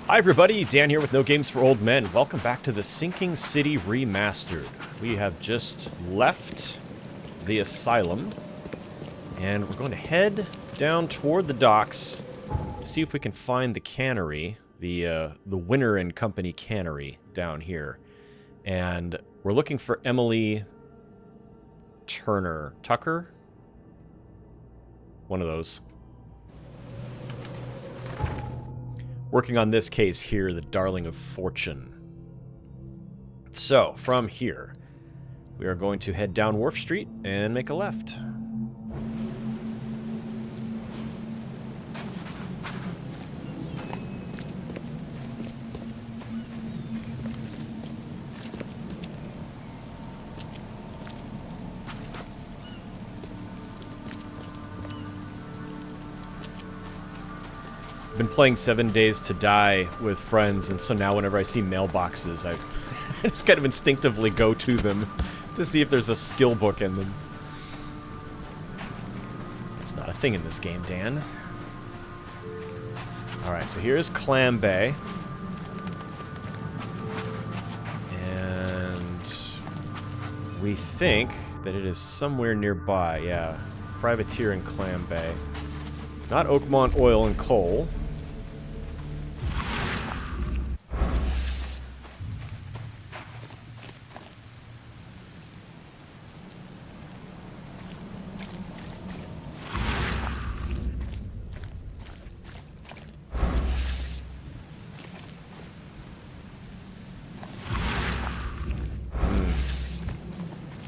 Hi everybody, Dan here with No Games for Old Men. Welcome back to the Sinking City Remastered. We have just left the asylum, and we're going to head down toward the docks to see if we can find the cannery, the Winter and Company cannery down here. And we're looking for Emily Tucker? One of those. Working on this case here, the Darling of Fortune. So, from here, we are going to head down Wharf Street and make a left. Been playing 7 Days to Die with friends, and so now whenever I see mailboxes, I just kind of instinctively go to them to see if there's a skill book in them. It's not a thing in this game, Dan. Alright, so here's Clam Bay. And we think that it is somewhere nearby, yeah. Privateer in Clam Bay. Not Oakmont Oil and Coal.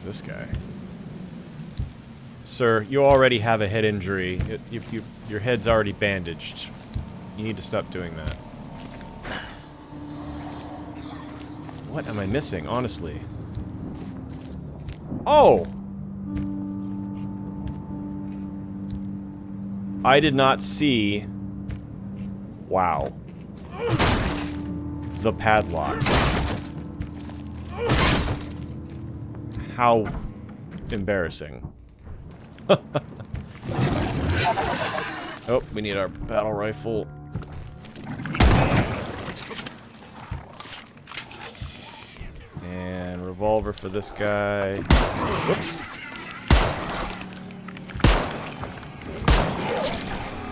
This guy. Sir, you already have a head injury. Your head's already bandaged. You need to stop doing that. What am I missing, honestly? Oh! I did not see... Wow. The padlock. How embarrassing. Oh, we need our battle rifle. And revolver for this guy. Whoops.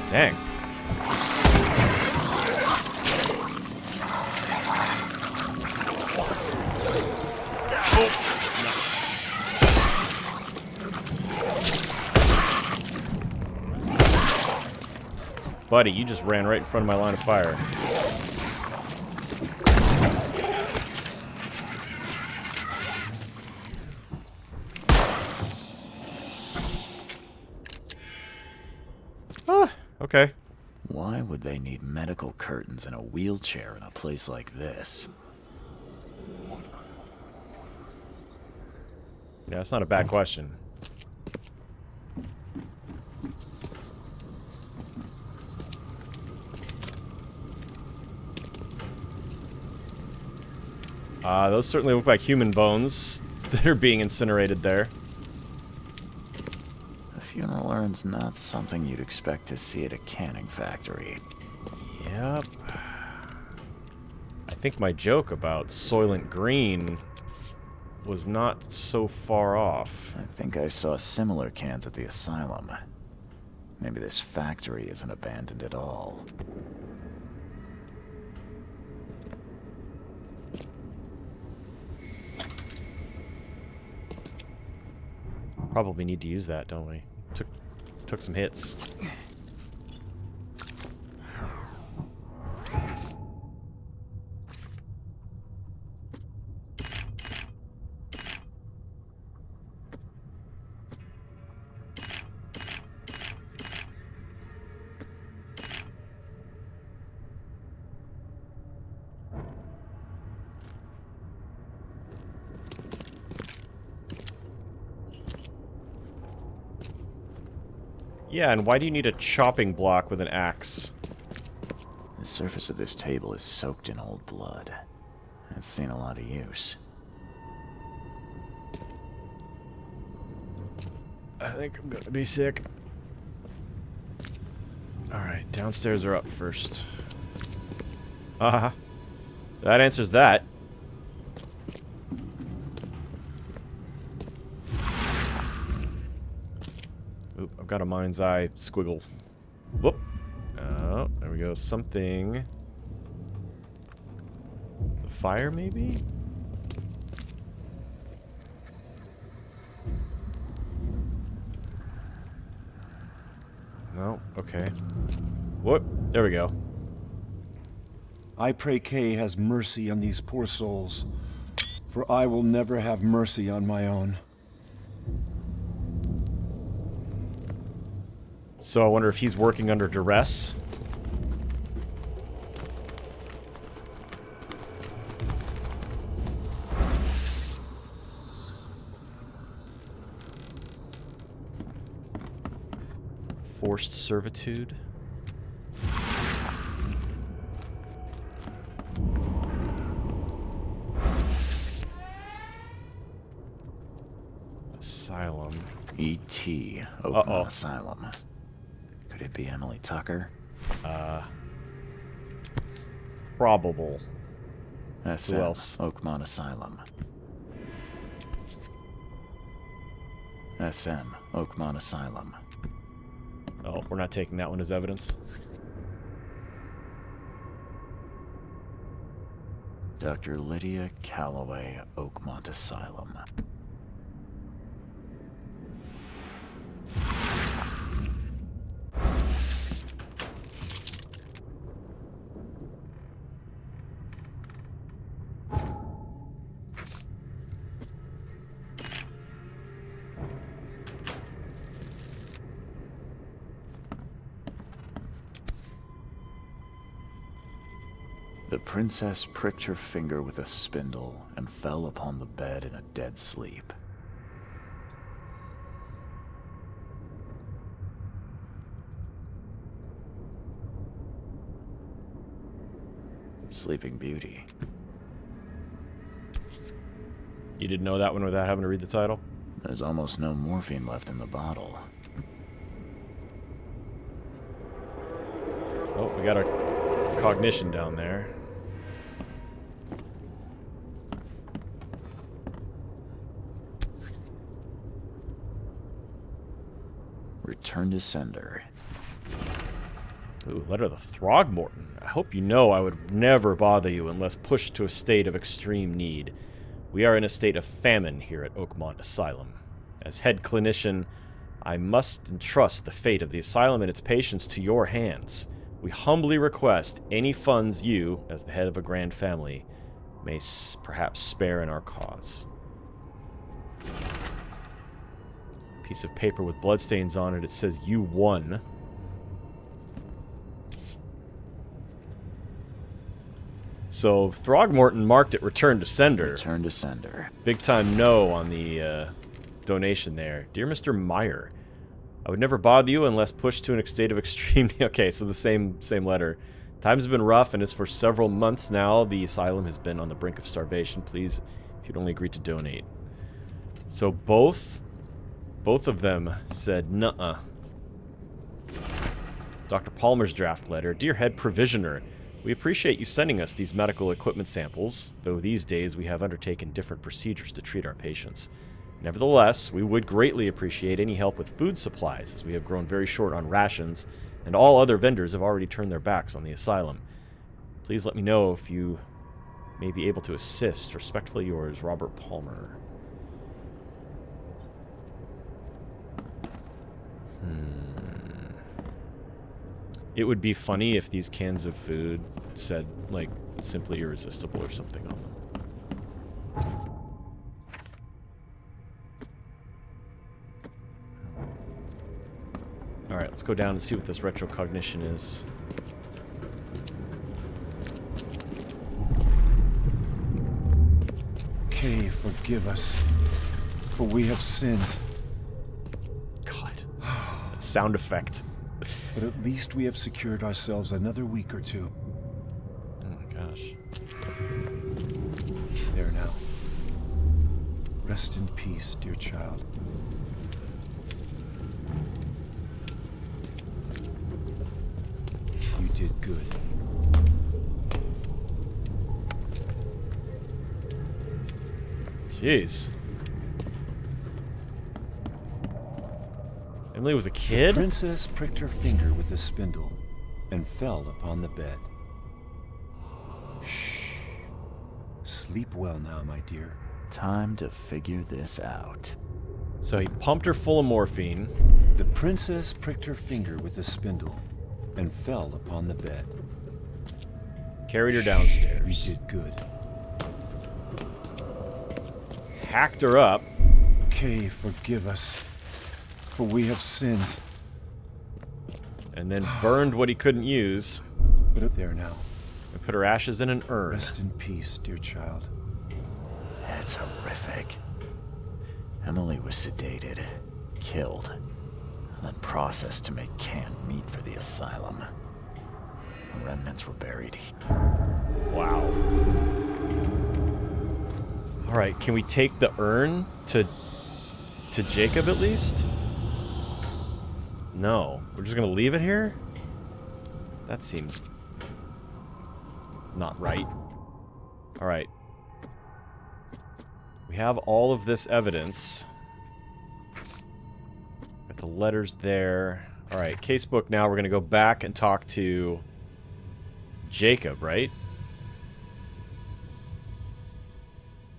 Dang. Oh, nuts. Buddy, you just ran right in front of my line of fire. Ah, okay. Why would they need medical curtains and a wheelchair in a place like this? Yeah, that's not a bad question. Those certainly look like human bones that are being incinerated there. A funeral urn's not something you'd expect to see at a canning factory. Yep. I think my joke about Soylent Green was not so far off. I think I saw similar cans at the asylum. Maybe this factory isn't abandoned at all. Probably need to use that, don't we? Took some hits. Yeah, and why do you need a chopping block with an axe? The surface of this table is soaked in old blood. It's seen a lot of use. I think I'm gonna be sick. Alright, downstairs or up first? That answers that. Oop, I've got a mind's eye squiggle. Whoop. Oh, there we go. Something. The fire, maybe? No? Okay. Whoop. There we go. I pray Kay has mercy on these poor souls, for I will never have mercy on my own. So I wonder if he's working under duress. Forced servitude. Asylum. E.T. Oakmont Asylum. Could it be Emily Tucker? Probable. SM. Who else? Oakmont Asylum. SM. Oakmont Asylum. Oh, we're not taking that one as evidence. Dr. Lydia Calloway, Oakmont Asylum. The princess pricked her finger with a spindle and fell upon the bed in a dead sleep. Sleeping Beauty. You didn't know that one without having to read the title? There's almost no morphine left in the bottle. Oh, we got a cognition down there. Return to sender. Ooh, letter to Throgmorton. I hope you know I would never bother you unless pushed to a state of extreme need. We are in a state of famine here at Oakmont Asylum. As head clinician, I must entrust the fate of the asylum and its patients to your hands. We humbly request any funds you, as the head of a grand family, may perhaps spare in our cause. Piece of paper with bloodstains on it. It says you won. So Throgmorton marked it return to sender. Return to sender. Big time no on the donation there. Dear Mr. Meyer, I would never bother you unless pushed to an state of extreme... Okay, so the same letter. Times have been rough, and it's for several months now. The asylum has been on the brink of starvation. Please, if you'd only agree to donate. So both of them said nuh-uh. Dr. Palmer's draft letter. Dear Head Provisioner, we appreciate you sending us these medical equipment samples, though these days we have undertaken different procedures to treat our patients. Nevertheless, we would greatly appreciate any help with food supplies, as we have grown very short on rations, and all other vendors have already turned their backs on the asylum. Please let me know if you may be able to assist. Respectfully yours, Robert Palmer. It would be funny if these cans of food said, like, simply irresistible or something on them. Alright, let's go down and see what this retrocognition is. Kay, forgive us, for we have sinned. God, that sound effect. But at least we have secured ourselves another week or two. Oh my gosh. There now. Rest in peace, dear child. You did good. Jeez. Emily was a The kid? princess pricked her finger with a spindle and fell upon the bed. Shh. Sleep well now, my dear. Time to figure this out. So he pumped her full of morphine. The princess pricked her finger with a spindle and fell upon the bed. Carried her You downstairs. did good. Hacked her up. Kay, forgive us, for we have sinned. And then burned what he couldn't use. Put it there now. And put her ashes in an urn. Rest in peace, dear child. It's horrific. Emily was sedated, killed, then processed to make canned meat for the asylum. The remnants were buried. Wow. Alright, can we take the urn to Jacob at least? No. We're just gonna leave it here? That seems not right. Alright. We have all of this evidence. Got the letters there. Alright, casebook now. We're gonna go back and talk to Jacob, right?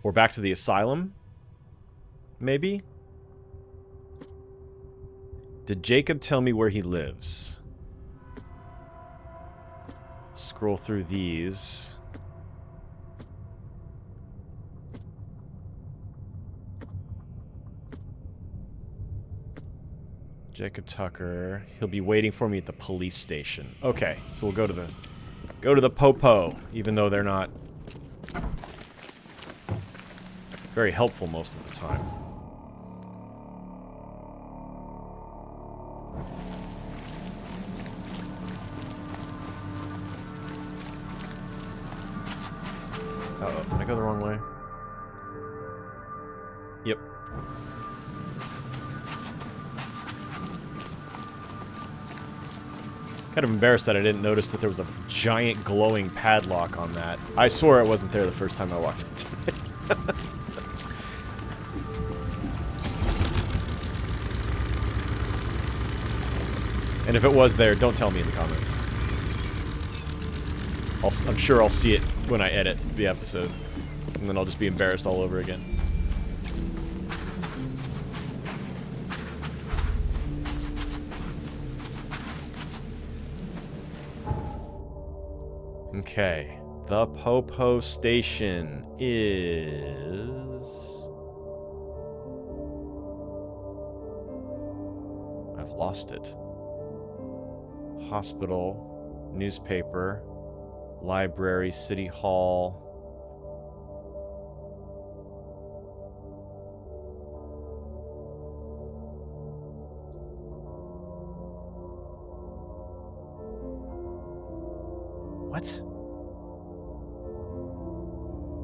Or back to the asylum? Maybe? Did Jacob tell me where he lives? Scroll through these. Jacob Tucker. He'll be waiting for me at the police station. Okay, so we'll go to the Popo, even though they're not very helpful most of the time. Uh-oh, did I go the wrong way? Yep. Kind of embarrassed that I didn't notice that there was a giant glowing padlock on that. I swore it wasn't there the first time I walked into it. And if it was there, don't tell me in the comments. I'm sure I'll see it when I edit the episode. And then I'll just be embarrassed all over again. Okay. The Popo station is... I've lost it. Hospital, newspaper, library, city hall. What?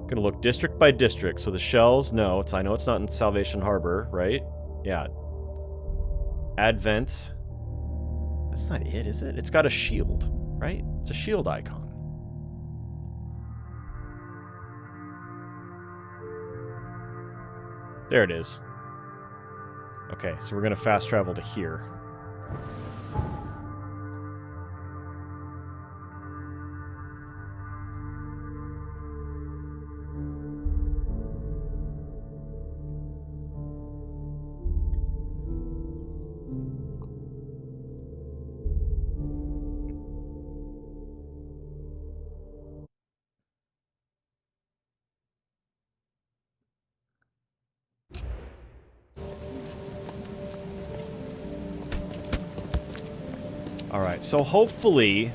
Gonna look district by district. So the shells, no, I know it's not in Salvation Harbor, right? Yeah. Advent. That's not it, is it? It's got a shield, right? It's a shield icon. There it is. Okay, so we're gonna fast travel to here. Alright, so hopefully,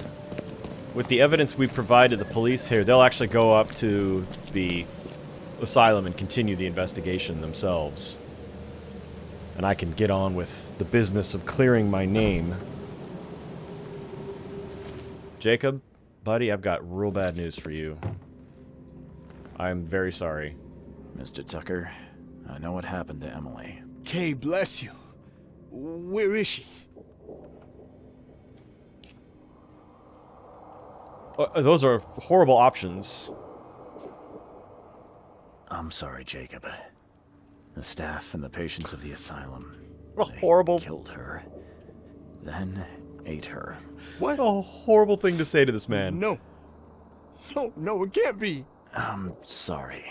with the evidence we provided the police here, they'll actually go up to the asylum and continue the investigation themselves. And I can get on with the business of clearing my name. Jacob, buddy, I've got real bad news for you. I'm very sorry. Mr. Tucker, I know what happened to Emily. Kay, bless you. Where is she? Those are horrible options. I'm sorry, Jacob. The staff and the patients of the asylum. What a They horrible... killed her, then ate her. What? What a horrible thing to say to this man. No. No, it can't be. I'm sorry.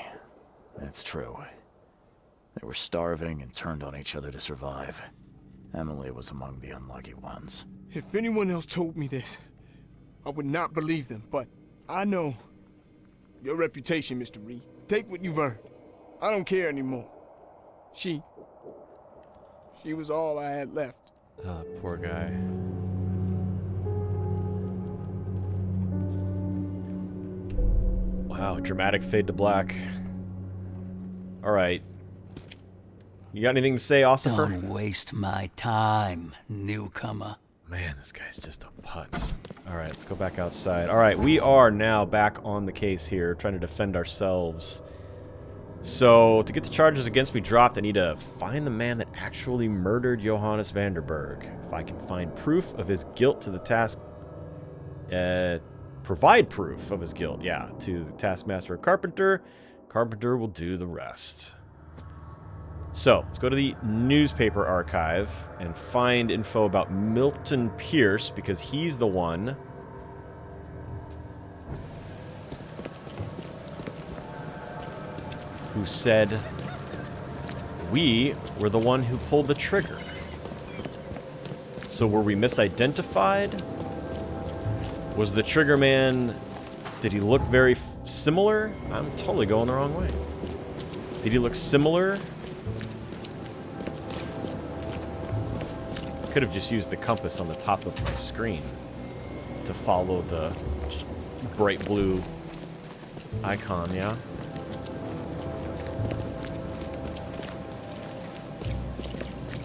That's true. They were starving and turned on each other to survive. Emily was among the unlucky ones. If anyone else told me this, I would not believe them, but I know your reputation, Mr. Reed. Take what you've earned. I don't care anymore. She was all I had left. Oh, poor guy. Wow, dramatic fade to black. Alright. You got anything to say, Ossifer? Don't waste my time, newcomer. Man, this guy's just a putz. Alright, let's go back outside. Alright, we are now back on the case here, trying to defend ourselves. So, to get the charges against me dropped, I need to find the man that actually murdered Johannes Berg. If I can find proof of his guilt to the task... provide proof of his guilt, yeah, to the taskmaster or carpenter. Carpenter will do the rest. So, let's go to the newspaper archive and find info about MILTON PIERCE, because he's the one who said we were the one who pulled the trigger. So were we misidentified? Was the trigger man... Did he look very similar? I'm totally going the wrong way. Did he look similar? Could have just used the compass on the top of my screen to follow the bright blue icon, yeah?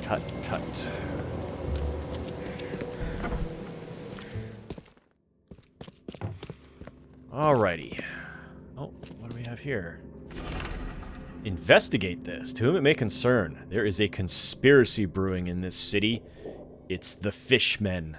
Tut, tut. Alrighty. Oh, what do we have here? Investigate this. To whom it may concern, there is a conspiracy brewing in this city. It's the Fishmen.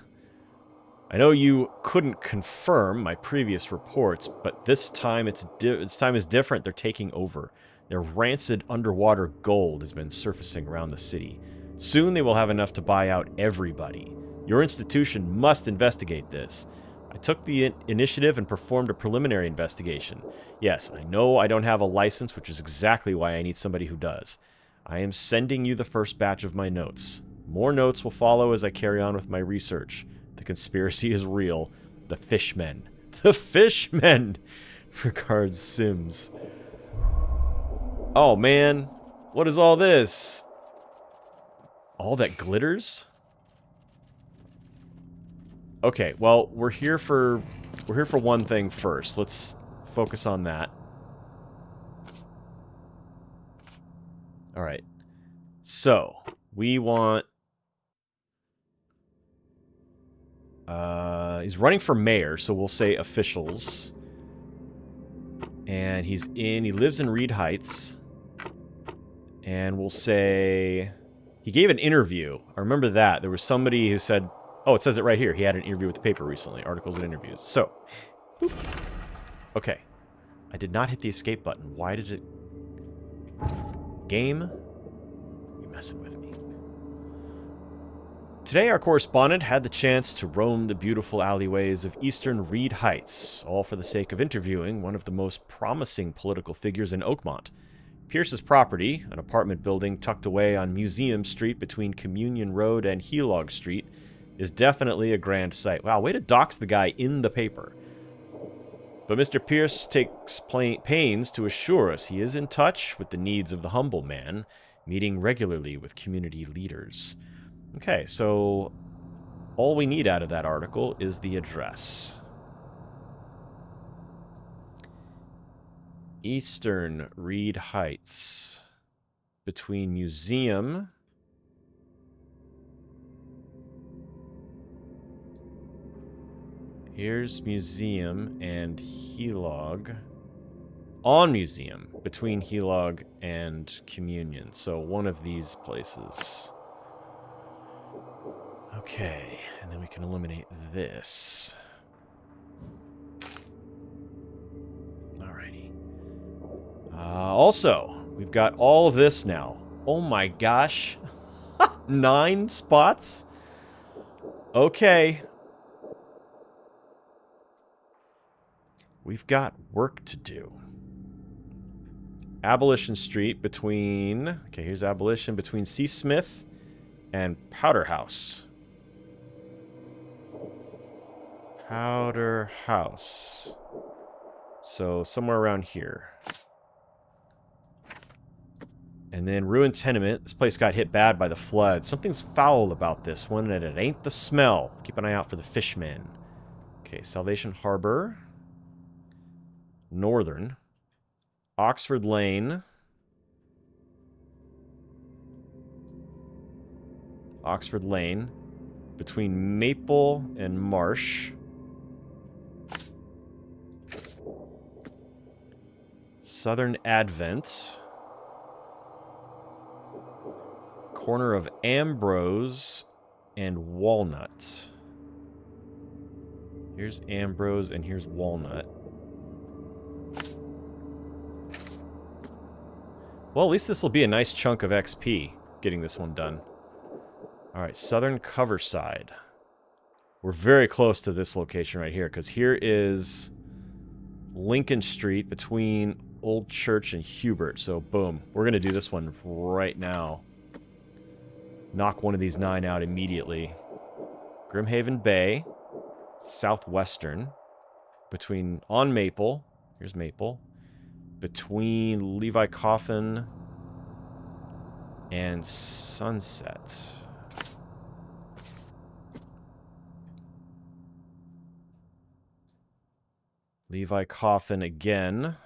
I know you couldn't confirm my previous reports, but this time this time is different. They're taking over. Their rancid underwater gold has been surfacing around the city. Soon they will have enough to buy out everybody. Your institution must investigate this. I took the initiative and performed a preliminary investigation. Yes, I know I don't have a license, which is exactly why I need somebody who does. I am sending you the first batch of my notes. More notes will follow as I carry on with my research. The conspiracy is real. The Fishmen. The Fishmen! Regards, Sims. Oh, man. What is all this? All that glitters? Okay, well, we're here for one thing first. Let's focus on that. All right. So, we want he's running for mayor, so we'll say officials. And he lives in Reed Heights. And we'll say he gave an interview. I remember that. There was somebody who said, oh, it says it right here. He had an interview with the paper recently. Articles and interviews. So, boop. Okay. I did not hit the escape button. Why did it... Game? You're messing with me. Today, our correspondent had the chance to roam the beautiful alleyways of eastern Reed Heights, all for the sake of interviewing one of the most promising political figures in Oakmont. Pierce's property, an apartment building tucked away on Museum Street between Communion Road and Helog Street, is definitely a grand sight. Wow, way to dox the guy in the paper. But Mr. Pierce takes pains to assure us he is in touch with the needs of the humble man, meeting regularly with community leaders. Okay, so all we need out of that article is the address. Eastern Reed Heights. Between Museum... Here's Museum and Helog. On Museum, between Helog and Communion. So one of these places. Okay, and then we can eliminate this. Alrighty. Also, we've got all of this now. Oh my gosh. 9 spots? Okay. We've got work to do. Abolition Street between... Okay, here's Abolition between C. Smith and Powder House. Powder House. So, somewhere around here. And then Ruined Tenement. This place got hit bad by the flood. Something's foul about this one, and it ain't the smell. Keep an eye out for the fishmen. Okay, Salvation Harbor. Northern. Oxford Lane. Oxford Lane. Between Maple and Marsh. Southern Advent. Corner of Ambrose and Walnut. Here's Ambrose and here's Walnut. Well, at least this will be a nice chunk of XP getting this one done. Alright, Southern Coverside. We're very close to this location right here, because here is Lincoln Street between Old Church and Hubert. So, boom. We're going to do this one right now. Knock one of these 9 out immediately. Grimhaven Bay. Southwestern. Between... On Maple. Here's Maple. Between Levi Coffin and Sunset. Levi Coffin again.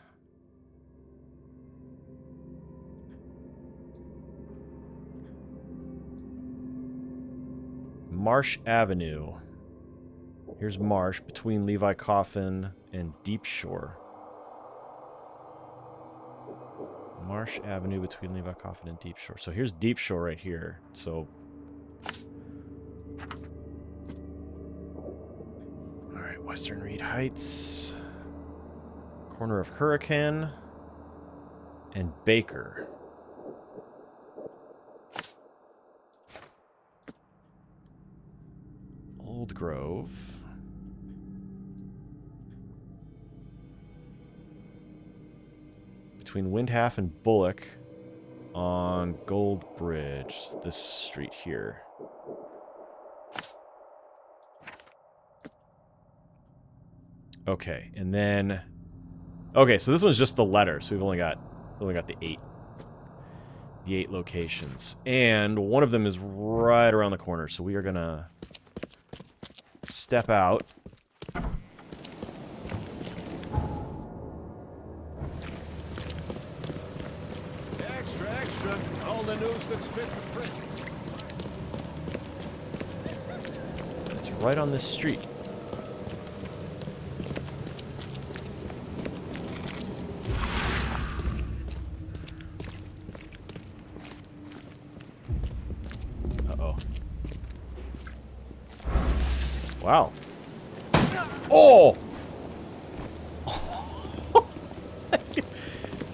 Marsh Avenue. Here's Marsh between Levi Coffin and Deep Shore. Marsh Avenue between Levi Coffin and Deep Shore. So here's Deep Shore right here. So... Alright, Western Reed Heights. Corner of Hurricane. And Baker. Old Grove. Between Windhalf and Bullock on Gold Bridge. This street here. Okay, and then... Okay, so this one's just the letter, so we've only got the 8. The 8 locations. And one of them is right around the corner, so we are gonna step out. Extra, all the news that's fit for print. It's right on this street. Uh-oh. Wow. Oh!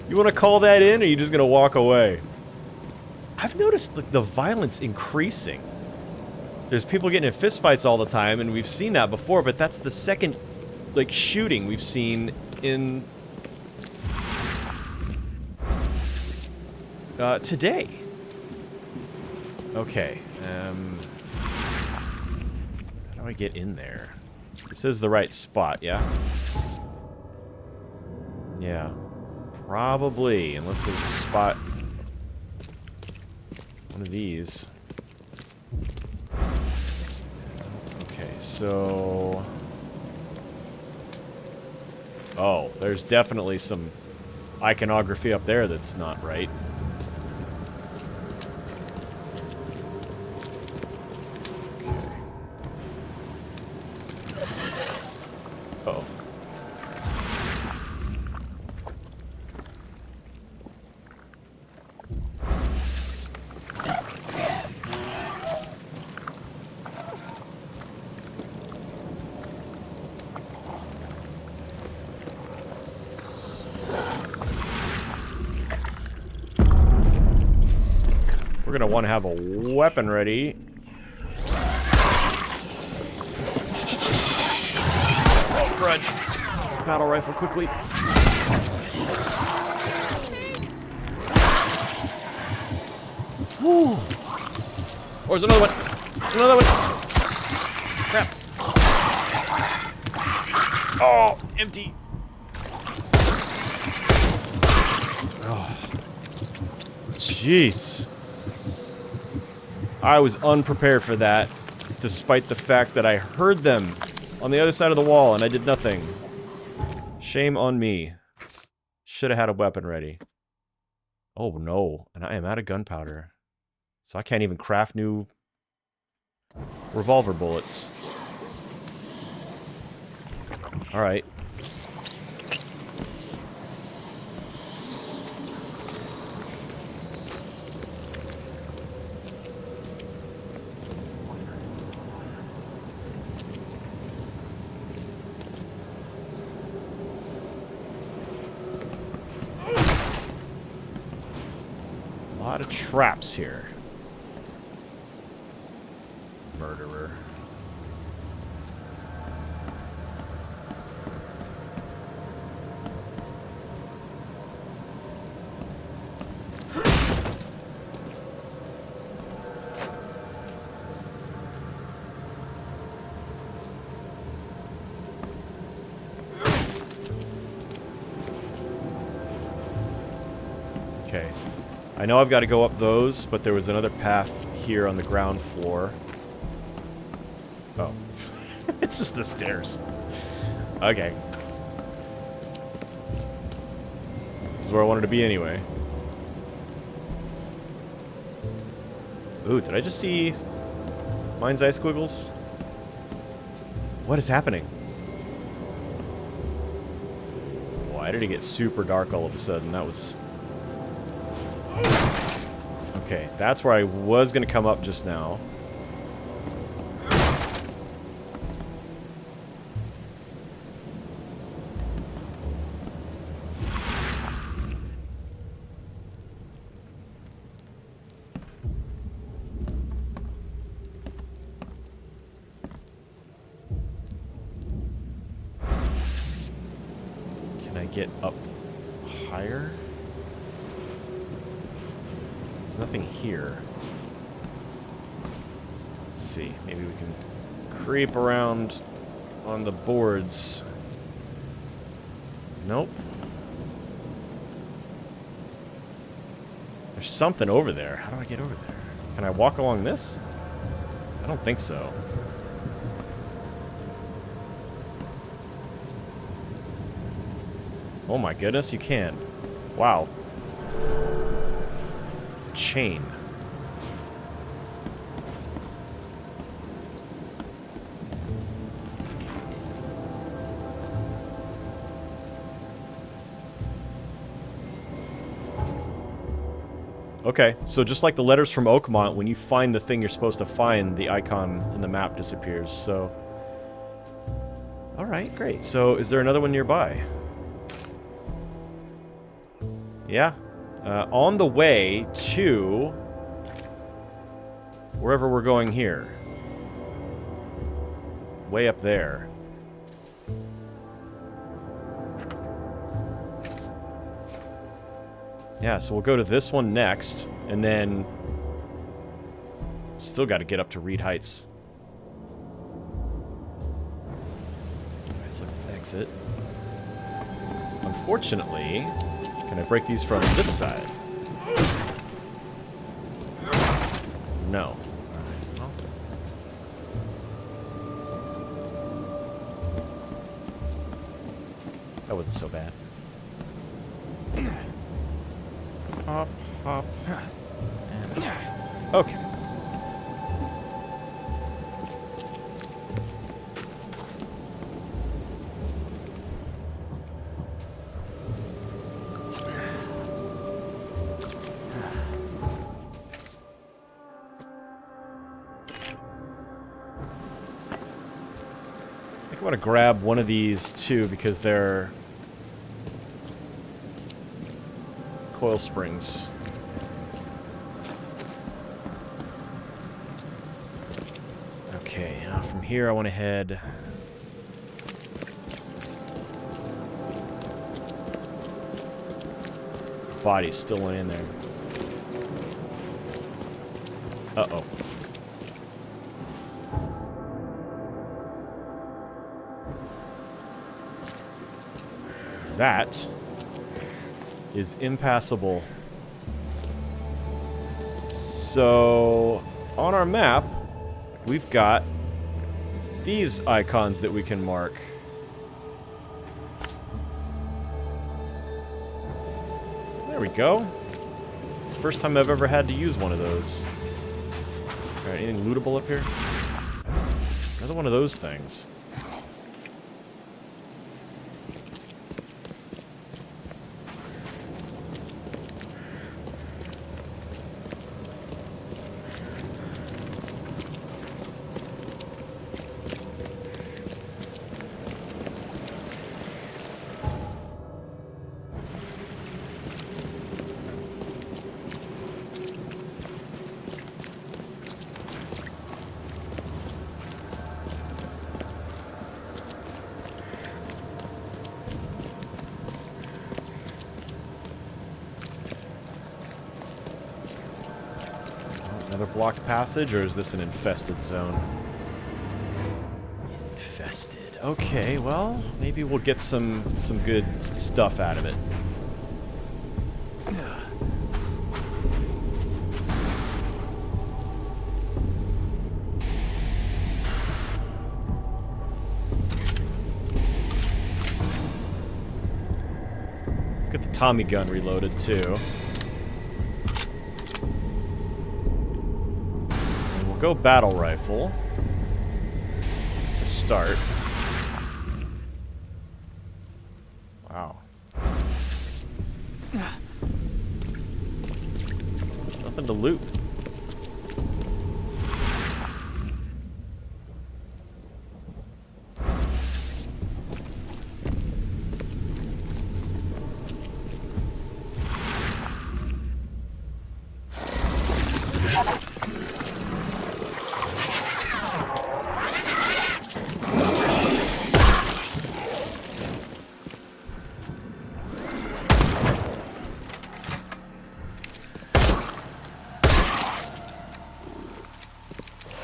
You want to call that in, or are you just going to walk away? I've noticed the violence increasing. There's people getting in fistfights all the time, and we've seen that before, but that's the second, like, shooting we've seen in... today. Okay, how do I get in there? This is the right spot, yeah? Yeah. Probably, unless there's a spot... One of these. Okay, so... Oh, there's definitely some iconography up there that's not right. Uh-oh. We're gonna want to have a weapon ready. Oh, crud. Battle rifle quickly. Woo. Oh, there's another one. Another one. Crap. Oh, empty. Oh. Jeez. I was unprepared for that, despite the fact that I heard them on the other side of the wall and I did nothing. Shame on me. Should have had a weapon ready. Oh no, and I am out of gunpowder. So I can't even craft new revolver bullets. Alright. A lot of traps here. Murderer. Okay. I know I've got to go up those, but there was another path here on the ground floor. Oh. It's just the stairs. Okay. This is where I wanted to be anyway. Ooh, did I just see mind's eye squiggles? What is happening? Why did it get super dark all of a sudden? That was... Okay, that's where I was going to come up just now. Can I get up higher? There's nothing here. Let's see. Maybe we can creep around on the boards. Nope. There's something over there. How do I get over there? Can I walk along this? I don't think so. Oh my goodness, you can. Wow. Chain. Okay, so just like the letters from Oakmont, when you find the thing you're supposed to find, the icon in the map disappears, so... Alright, great. So, is there another one nearby? Yeah. On the way to... wherever we're going here. Way up there. Yeah, so we'll go to this one next, and then... still got to get up to Reed Heights. Alright, so let's exit. Unfortunately... can I break these from this side? No. Alright, well. That wasn't so bad. Hop, hop. And... okay. I want to grab one of these too because they're coil springs. from here, I want to head... Body's still went in there. Uh-oh. That is impassable. So, on our map, we've got these icons that we can mark. There we go. It's the first time I've ever had to use one of those. Alright, anything lootable up here? Another one of those things. Another blocked passage, or is this an infested zone? Infested. Okay, well, maybe we'll get some good stuff out of it. Let's get the Tommy gun reloaded too. Go battle rifle to start. Wow. Nothing to loot.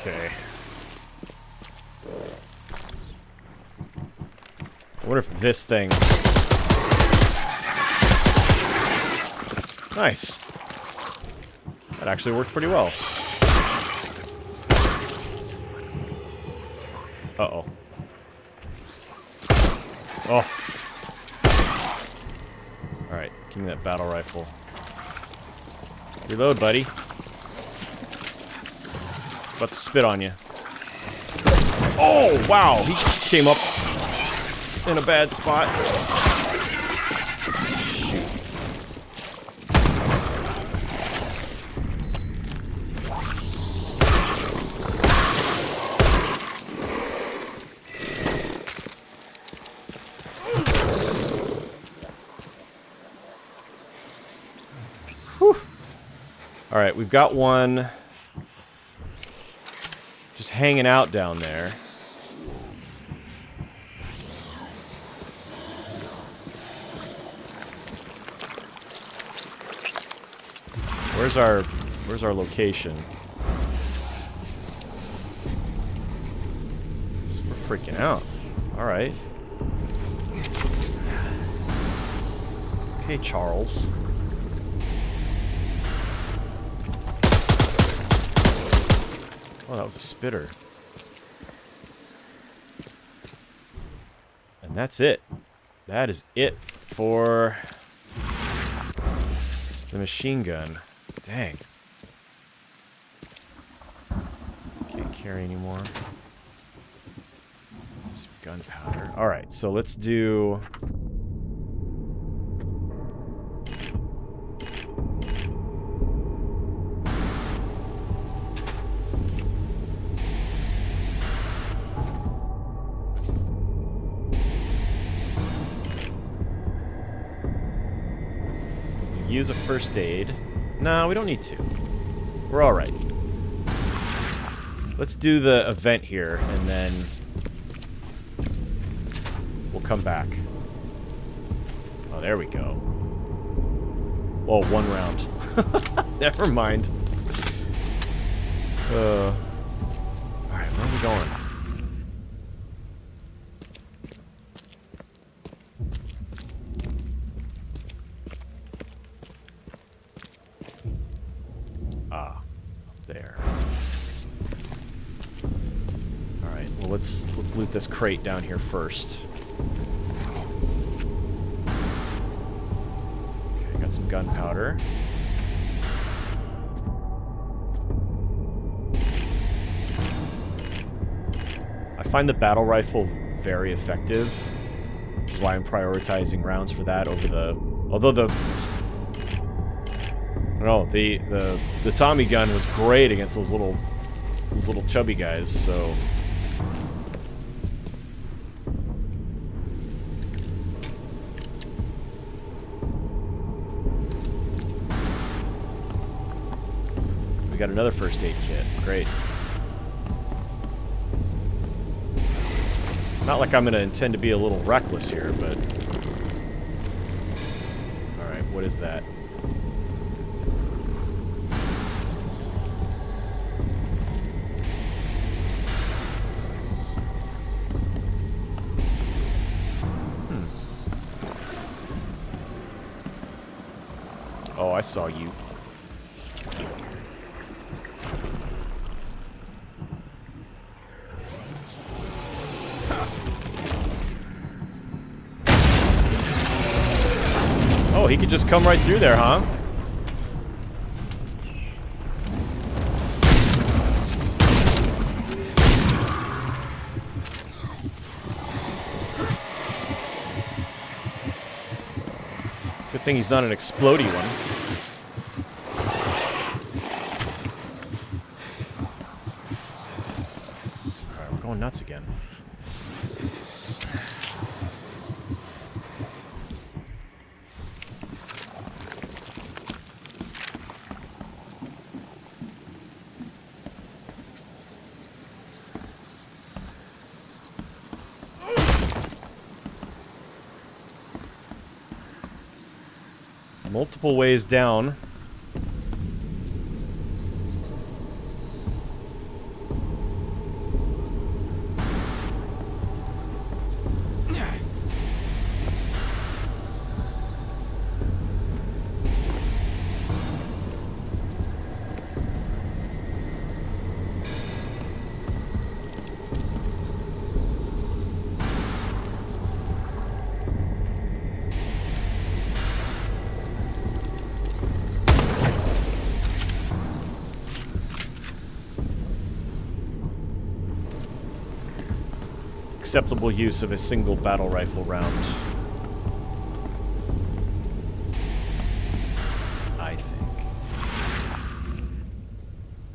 Okay. I wonder if this thing... Nice. That actually worked pretty well. Uh-oh. Oh. Alright, give me that battle rifle. Reload, buddy. About to spit on you. Oh, wow! He came up in a bad spot. Shoot. Whew. Alright, we've got one just hanging out down there. Where's our location? We're freaking out. All right. Okay, Charles. Oh, that was a spitter. And that's it. That is it for the machine gun. Dang. Can't carry anymore. Some gunpowder. Alright, so let's do... use a first aid. No, we don't need to. We're alright. Let's do the event here, and then we'll come back. Oh, there we go. Whoa, 1 round. Never mind. Alright, where are we going? Ah, up there. Alright, well let's loot this crate down here first. Okay, got some gunpowder. I find the battle rifle very effective, which is why I'm prioritizing rounds for that over the... Although the Tommy gun was great against those little chubby guys, so... We got another first aid kit. Great. Not like I'm going to intend to be a little reckless here, but... Alright, what is that? Oh, I saw you. Oh, he could just come right through there, huh? Good thing he's not an explodey one. Alright, we're going nuts again. Multiple ways down. Acceptable use of a single battle rifle round. I think.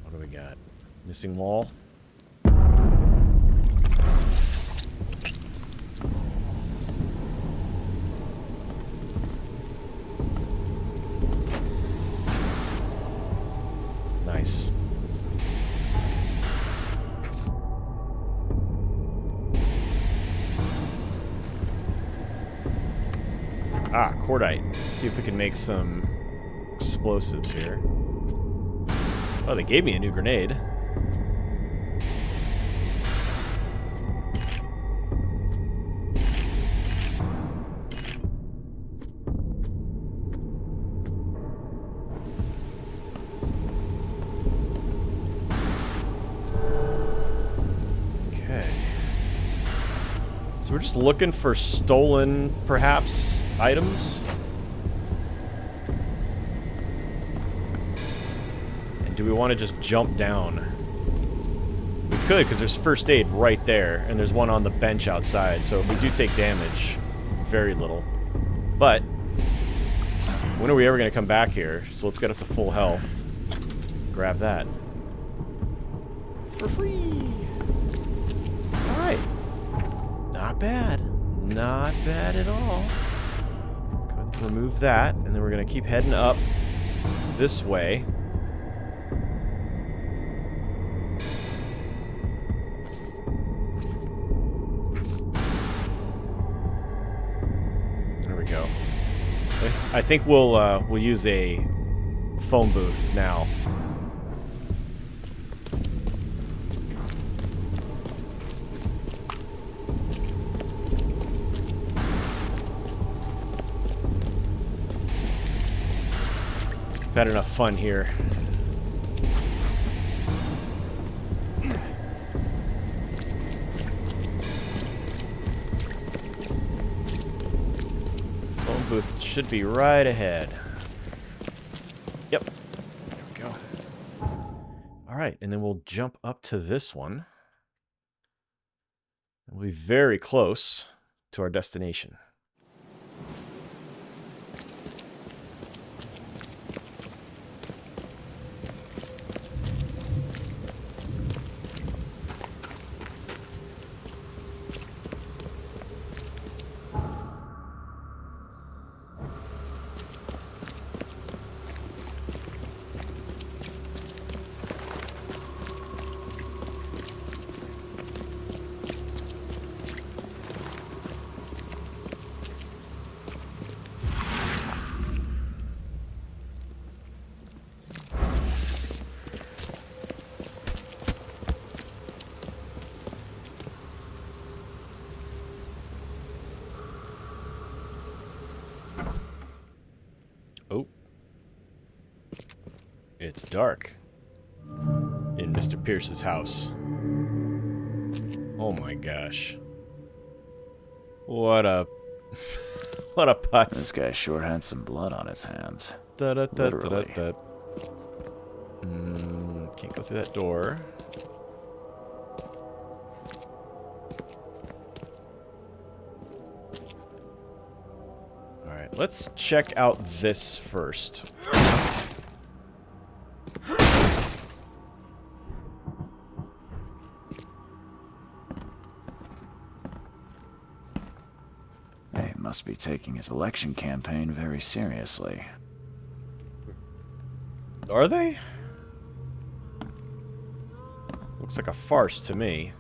What do we got? Missing wall? Nice. Ah, cordite. Let's see if we can make some explosives here. Oh, they gave me a new grenade. Okay. So we're just looking for stolen, perhaps, items. And do we want to just jump down? We could, because there's first aid right there, and there's one on the bench outside, so if we do take damage, very little. But when are we ever going to come back here? So let's get up to full health. Grab that. For free! Alright. Not bad. Not bad at all. Go ahead and remove that, and then we're going to keep heading up this way. I think we'll use a phone booth now. I've had enough fun here. Phone booth should be right ahead. Yep. There we go. All right, and then we'll jump up to this one. We'll be very close to our destination. Oh. It's dark in Mr. Pierce's house. Oh my gosh. What a... what a putz. This guy sure had some blood on his hands. Literally. Can't go through that door. Alright, let's check out this first. He must be taking his election campaign very seriously. Are they? Looks like a farce to me.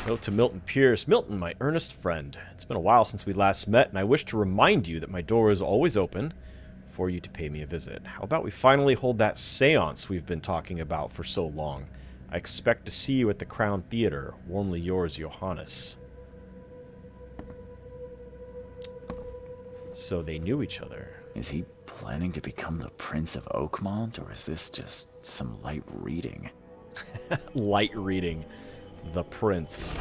Note to Milton Pierce. Milton, my earnest friend. It's been a while since we last met, and I wish to remind you that my door is always open for you to pay me a visit. How about we finally hold that seance we've been talking about for so long? I expect to see you at the Crown Theater. Warmly yours, Johannes. So they knew each other. Is he planning to become the Prince of Oakmont, or is this just some light reading? Light reading. The Prince.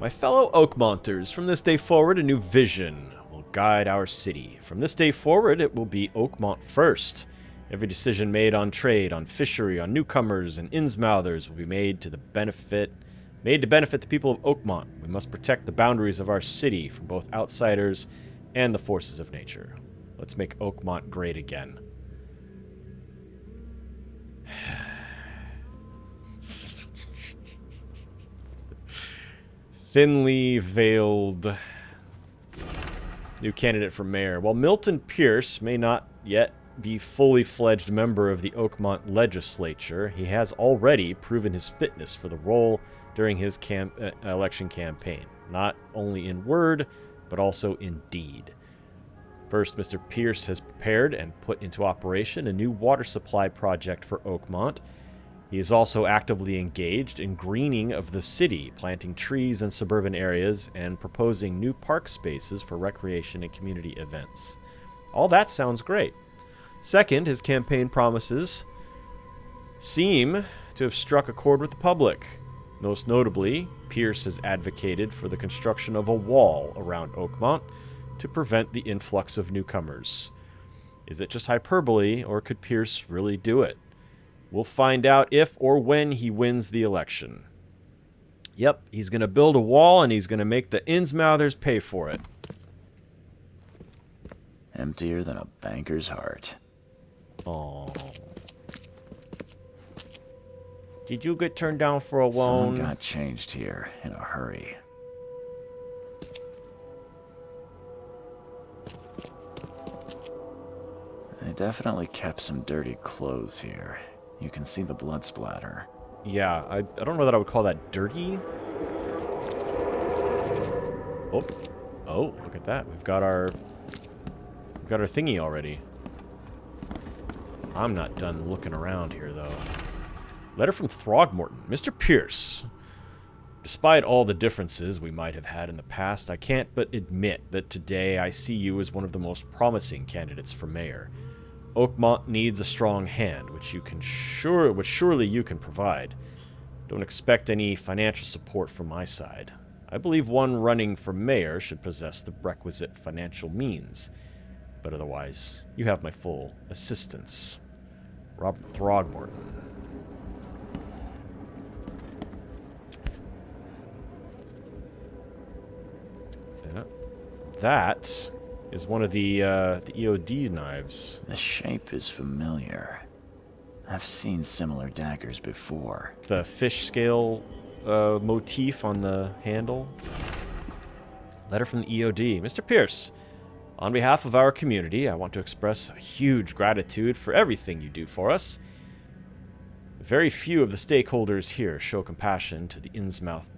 My fellow Oakmonters, from this day forward, a new vision will guide our city. From this day forward, it will be Oakmont first. Every decision made on trade, on fishery, on newcomers, and Innsmouthers will be made to benefit the people of Oakmont. We must protect the boundaries of our city from both outsiders and the forces of nature. Let's make Oakmont great again. Thinly veiled new candidate for mayor. While Milton Pierce may not yet be fully fledged member of the Oakmont legislature, he has already proven his fitness for the role during his election campaign, not only in word, but also in deed. First, Mr. Pierce has prepared and put into operation a new water supply project for Oakmont. He is also actively engaged in greening of the city, planting trees in suburban areas, and proposing new park spaces for recreation and community events. All that sounds great. Second, his campaign promises seem to have struck a chord with the public. Most notably, Pierce has advocated for the construction of a wall around Oakmont to prevent the influx of newcomers. Is it just hyperbole, or could Pierce really do it? We'll find out if or when he wins the election. Yep, he's going to build a wall, and he's going to make the Innsmouthers pay for it. Emptier than a banker's heart. Oh. Did you get turned down for a loan? Someone got changed here in a hurry. They definitely kept some dirty clothes here. You can see the blood splatter. Yeah, I don't know that I would call that dirty. Oh, Oh, look at that. We've got our thingy already. I'm not done looking around here, though. Letter from Throgmorton. Mr. Pierce. Despite all the differences we might have had in the past, I can't but admit that today I see you as one of the most promising candidates for mayor. Oakmont needs a strong hand, which surely you can provide. Don't expect any financial support from my side. I believe one running for mayor should possess the requisite financial means, but otherwise, you have my full assistance. Robert Throgmorton. Yeah. That is one of the EOD knives. The shape is familiar. I've seen similar daggers before. The fish scale motif on the handle. Letter from the EOD. Mr. Pierce, on behalf of our community, I want to express a huge gratitude for everything you do for us. Very few of the stakeholders here show compassion to the Innsmouth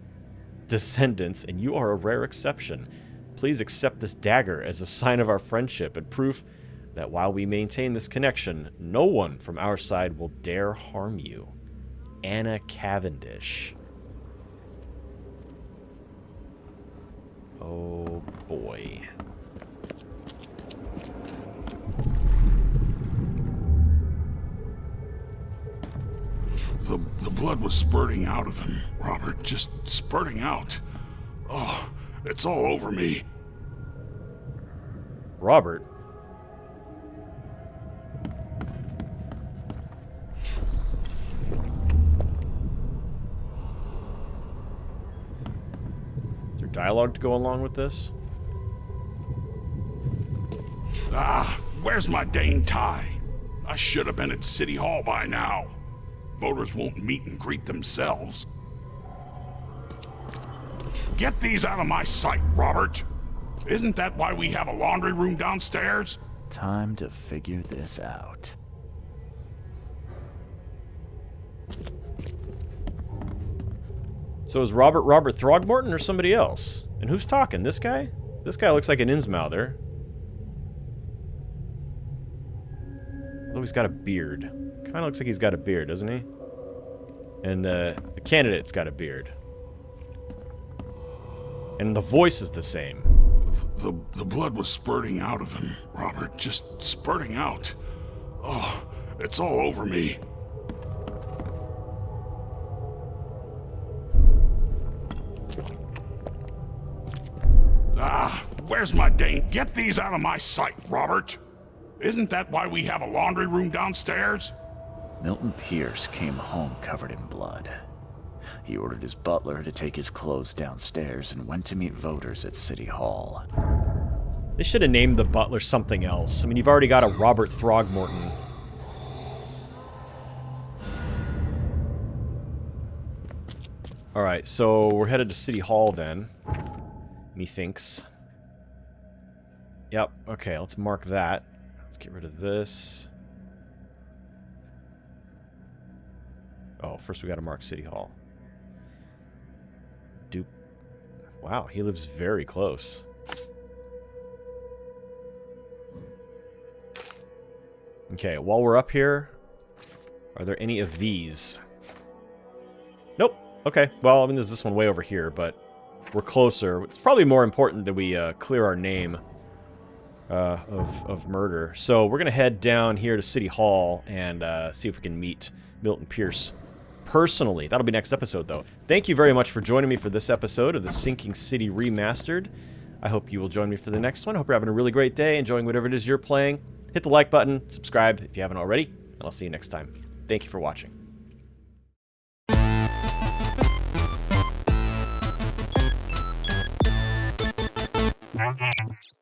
descendants, and you are a rare exception. Please accept this dagger as a sign of our friendship and proof that while we maintain this connection, no one from our side will dare harm you. Anna Cavendish. Oh boy. The blood was spurting out of him, Robert. Just spurting out. Oh, it's all over me. Robert? Is there dialogue to go along with this? Ah, where's my dang tie? I should have been at City Hall by now. Voters won't meet and greet themselves. Get these out of my sight, Robert. Isn't that why we have a laundry room downstairs? Time to figure this out. So is Robert Throgmorton or somebody else? And who's talking? This guy? This guy looks like an Innsmouther. Oh, he's got a beard. Kind of looks like he's got a beard, doesn't he? And the candidate's got a beard. And the voice is the same. The blood was spurting out of him, Robert. Just spurting out. Oh, it's all over me. Ah, where's my dang... Get these out of my sight, Robert. Isn't that why we have a laundry room downstairs? Milton Pierce came home covered in blood. He ordered his butler to take his clothes downstairs and went to meet voters at City Hall. They should have named the butler something else. I mean, you've already got a Robert Throgmorton. Alright, so we're headed to City Hall then. Methinks. Yep, okay, let's mark that. Let's get rid of this. Oh, first we gotta mark City Hall. Wow, he lives very close. Okay, while we're up here, are there any of these? Nope. Okay, well, I mean, there's this one way over here, but we're closer. It's probably more important that we clear our name of murder. So we're going to head down here to City Hall and see if we can meet Milton Pierce personally. That'll be next episode, though. Thank you very much for joining me for this episode of the Sinking City Remastered. I hope you will join me for the next one. I hope you're having a really great day, enjoying whatever it is you're playing. Hit the like button, subscribe if you haven't already, and I'll see you next time. Thank you for watching. No games.